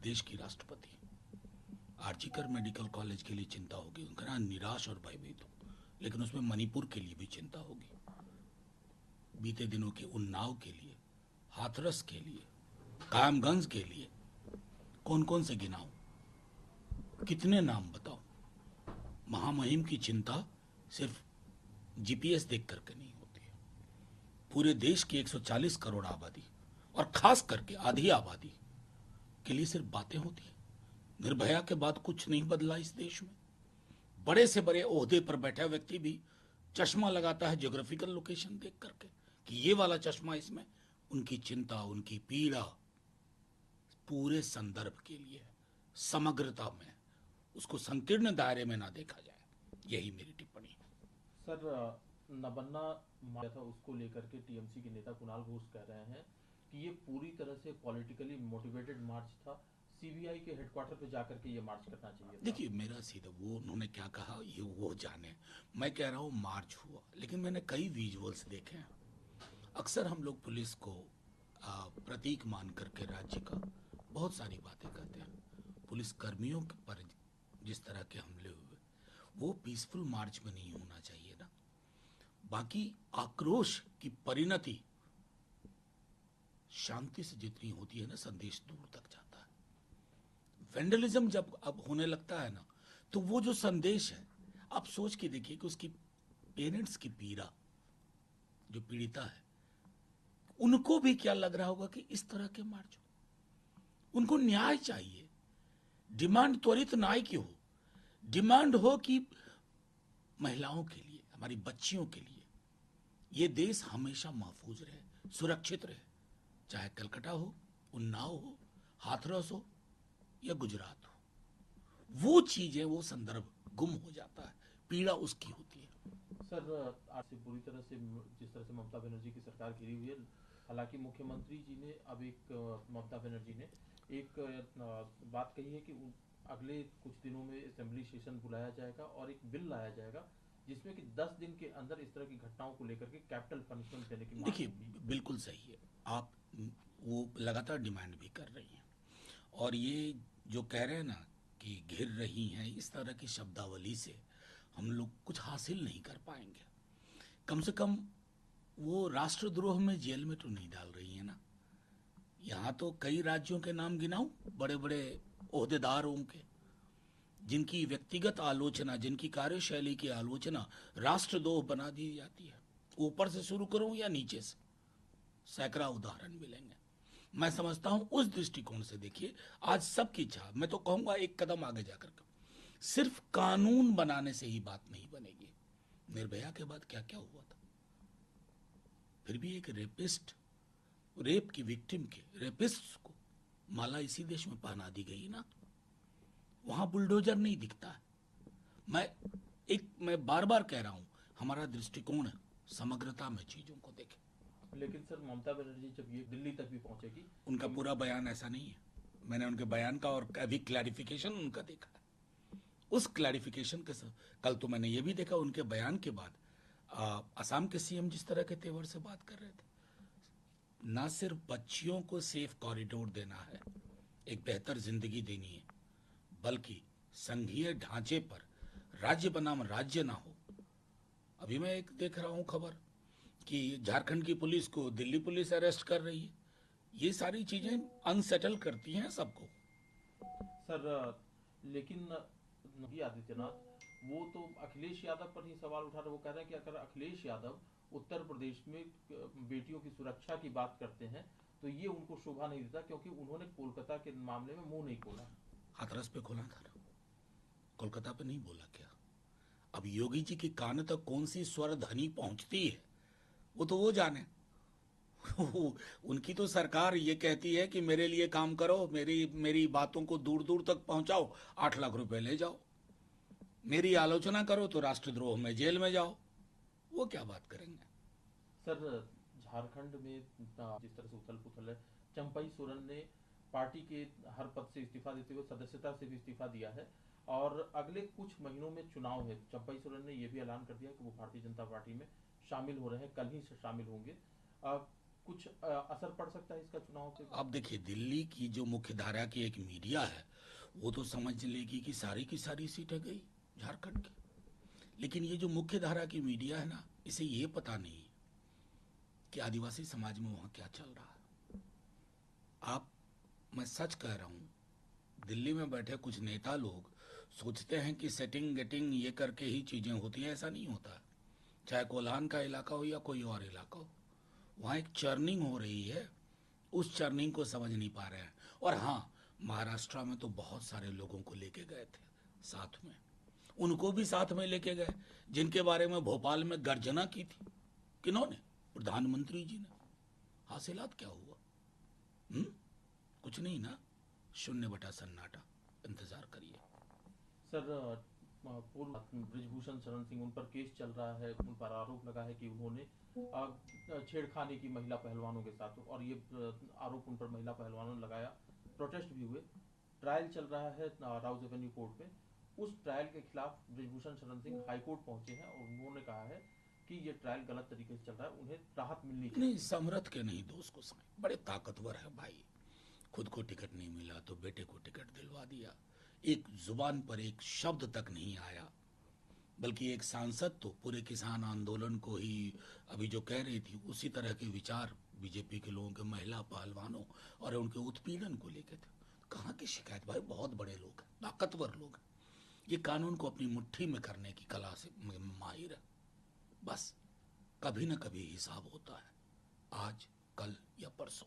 देश की राष्ट्रपति, आर्जिकर मेडिकल कॉलेज के लिए चिंता होगी, उनका निराश और भयभीत हो, लेकिन उसमें मणिपुर के लिए भी चिंता होगी, बीते दिनों के उन्नाव के लिए, हाथरस के लिए, कायमगंज के लिए। कौन कौन से गिनाऊं, कितने नाम बताऊं? महामहिम की चिंता सिर्फ जीपीएस देख करके नहीं होती है। पूरे देश की 140 करोड़ आबादी और खास करके आधी आबादी के लिए सिर्फ बातें होती है। निर्भया के बाद कुछ नहीं बदला इस देश में। बड़े से बड़े ओहदे पर बैठा व्यक्ति भी चश्मा लगाता है ज्योग्राफिकल लोकेशन देख करके कि ये वाला चश्मा इसमें। उनकी चिंता, उनकी पीड़ा पूरे संदर्भ के लिए है, समग्रता में, उसको संकीर्ण दायरे में ना देखा जाए। यही मेरी टिप्पणी है। सर, नबन्ना था, उसको लेकर के टीएमसी के नेता कुणाल घोष कह रहे हैं कि ये पूरी तरह से पॉलिटिकली मोटिवेटेड मार्च था, सीबीआई के हेडक्वार्टर पे जाकर के ये मार्च करना चाहिए था। देखिए, मेरा सीधा वो उन्होंने क्या कहा ये वो जाने। मैं कह रहा हूँ मार्च हुआ, लेकिन मैंने कई विजुअल्स देखे हैं। अक्सर हम लोग पुलिस को प्रतीक मान करके राज्य का बहुत सारी बातें कहते हैं। पुलिस कर्मियों पर जिस तरह के हमले हुए, वो पीसफुल मार्च में नहीं होना चाहिए ना। बाकी आक्रोश की परिणति शांति से जितनी होती है ना, संदेश दूर तक जाता है। वेंडलिज्म जब अब होने लगता है ना, तो वो जो संदेश है, आप सोच के देखिए कि उसकी पेरेंट्स की पीड़ा, जो पीड़िता है, उनको भी क्या लग रहा होगा कि इस तरह के मार्च हो। उनको न्याय चाहिए। डिमांड त्वरित न्याय की हो, डिमांड हो कि महिलाओं के लिए, हमारी बच्चियों के लिए ये देश हमेशा महफूज रहे, सुरक्षित रहे, चाहे कलकत्ता हो, उन्नाव हो, हाथरस हो या गुजरात हो। वो चीजें, वो संदर्भ गुम हो जाता है, पीड़ा उसकी होती है। सर, आज से पूरी तरह से जिस तरह से ममता बनर्जी की सरकार घिरी हुई है, हालांकि मुख्यमंत्री जी ने अब ममता बनर्जी ने एक बात कही है कि अगले कुछ दिनों में असेंबली सेशन बुलाया जाएगा और एक बिल लाया जाएगा जिसमें कि 10 दिन के अंदर इस तरह की घटनाओं को लेकर के कैपिटल पनिशमेंट देने की मांग देखिए, होगी। बिल्कुल सही है। आप वो लगातार डिमांड भी कर रही हैं, और ये जो कह रहे हैं ना कि घिर रही हैं, इस तरह की शब्दावली से हम लोग कुछ हासिल नहीं कर पाएंगे। कम से कम वो राष्ट्रद्रोह में जेल में तो नहीं डाल रही है ना। यहाँ तो कई राज्यों के नाम गिनाऊं, बड़े बड़े ओहदेदारों के, जिनकी व्यक्तिगत आलोचना, जिनकी कार्यशैली की आलोचना राष्ट्रद्रोह बना दी जाती है। ऊपर से शुरू करूं या नीचे से, सैकड़ा उदाहरण मिलेंगे। मैं समझता हूं उस दृष्टिकोण से देखिए, आज सबकी चाह, मैं तो कहूंगा एक कदम आगे जाकर के, सिर्फ कानून बनाने से ही बात नहीं बनेगी। निर्भया के बाद क्या क्या हुआ था। फिर भी एक रेपिस्ट, रेप की विक्टिम के, रेपिस्ट को माला इसी देश में पहना दी गई ना। वहां बुलडोजर नहीं दिखता है। मैं बार बार कह रहा हूं, हमारा दृष्टिकोण है समग्रता में चीजों को देखें। लेकिन सर, ममता बनर्जी जब ये दिल्ली तक भी पहुंचेगी, उनका पूरा बयान ऐसा नहीं है। मैंने उनके बयान का और अभी क्लैरिफिकेशन उनका देखा है। उस क्लैरिफिकेशन के साथ कल तो मैंने ये भी देखा, उनके बयान के बाद असम के सीएम जिस तरह के तेवर से बात कर रहे थे, ना सिर्फ बच्चियों को सेफ कॉरिडोर देना है, एक बेहतर जिंदगी देनी है, बल्कि संघीय ढांचे पर राज्य बनाम राज्य ना हो। अभी मैं एक देख रहा हूं खबर कि झारखंड की पुलिस को दिल्ली पुलिस अरेस्ट कर रही है। ये सारी चीजें अनसेटल करती हैं सबको। सर, लेकिन योगी आदित्यनाथ वो तो अखिलेश यादव पर ही सवाल उठा रहे। वो कह रहे हैं कि अगर अखिलेश यादव उत्तर प्रदेश में बेटियों की सुरक्षा की बात करते हैं तो ये उनको शोभा नहीं देता, क्योंकि उन्होंने कोलकाता के मामले में मुंह नहीं खोला। हाथरस पे खोला था ना, कोलकाता पे नहीं बोला क्या? अब योगी जी के कान तक कौन सी स्वर ध्वनि पहुंचती है, वो तो वो जाने। उनकी तो सरकार ये कहती है कि मेरे लिए काम करो, मेरी मेरी बातों को दूर दूर तक पहुंचाओ, 8 लाख रुपए ले जाओ, मेरी आलोचना करो तो राष्ट्रद्रोह में जेल में जाओ। वो क्या बात करेंगे? सर, झारखंड में जिस तरह से उथल पुथल है, चंपई सोरेन ने पार्टी के हर पद से इस्तीफा देते हुए सदस्यता से भी इस्तीफा दिया है और अगले कुछ महीनों में चुनाव है। चंपई सोरेन ने यह भी ऐलान कर दिया कि वो भारतीय जनता पार्टी में शामिल हो रहे हैं, कल ही से शामिल होंगे। कुछ असर पड़ सकता है इसका चुनाव पे? अब देखिए, दिल्ली की जो मुख्य धारा की एक मीडिया है वो तो समझ लेगी कि सारी की सारी सीटें गई झारखंड की। लेकिन ये जो मुख्य धारा की मीडिया है ना, इसे ये पता नहीं कि आदिवासी समाज में वहाँ क्या चल रहा है। आप, मैं सच कह रहा हूँ, दिल्ली में बैठे कुछ नेता लोग सोचते हैं कि सेटिंग गेटिंग ये करके ही चीज़ें होती हैं। ऐसा नहीं होता। चाहे कोल्हान का इलाका हो या कोई और इलाका हो, वहाँ एक चर्निंग हो रही है। उस चर्निंग को समझ नहीं पा रहे हैं। और हाँ, महाराष्ट्र में तो बहुत सारे लोगों को लेके गए थे साथ में, उनको भी साथ में लेके गए जिनके बारे में भोपाल में गर्जना की थी। किन्होंने? प्रधानमंत्री जी ने। हासिलात क्या हुआ? हम्म? कुछ नहीं ना। शून्य बटा सन्नाटा। इंतजार करिए। सर, पूर्व ब्रिजभूषण शरण सिंह, उन पर केस चल रहा है, उन पर आरोप लगा है कि उन्होंने छेड़खानी की महिला पहलवानों के साथ, और ये आरोप उन पर महिला पहलवानों ने लगाया। प्रोटेस्ट भी हुए, ट्रायल चल रहा है राउज एवेन्यू कोर्ट में। उस ट्रायल के खिलाफ ब्रिजभूषण शरण सिंह हाई कोर्ट पहुंचे हैं और उन्होंने कहा है कि ये ट्रायल गलत तरीके से चल रहा है, उन्हें राहत मिलनी नहीं, चाहिए। समरथ के नहीं दोस्त को समझ, बड़े ताकतवर है भाई। खुद को टिकट नहीं मिला तो बेटे को टिकट दिलवा दिया। एक जुबान पर एक शब्द तक नहीं आया। बल्कि एक सांसद तो पूरे किसान आंदोलन को ही अभी जो कह रही थी उसी तरह के विचार बीजेपी के लोगों के महिला पहलवानों और उनके उत्पीड़न को लेकर थे। कहाँ की शिकायत भाई, बहुत बड़े लोग हैं, ताकतवर लोग हैं। ये कानून को अपनी मुट्ठी में करने की कला से माहिर है। बस कभी न कभी हिसाब होता है, आज, कल या परसों।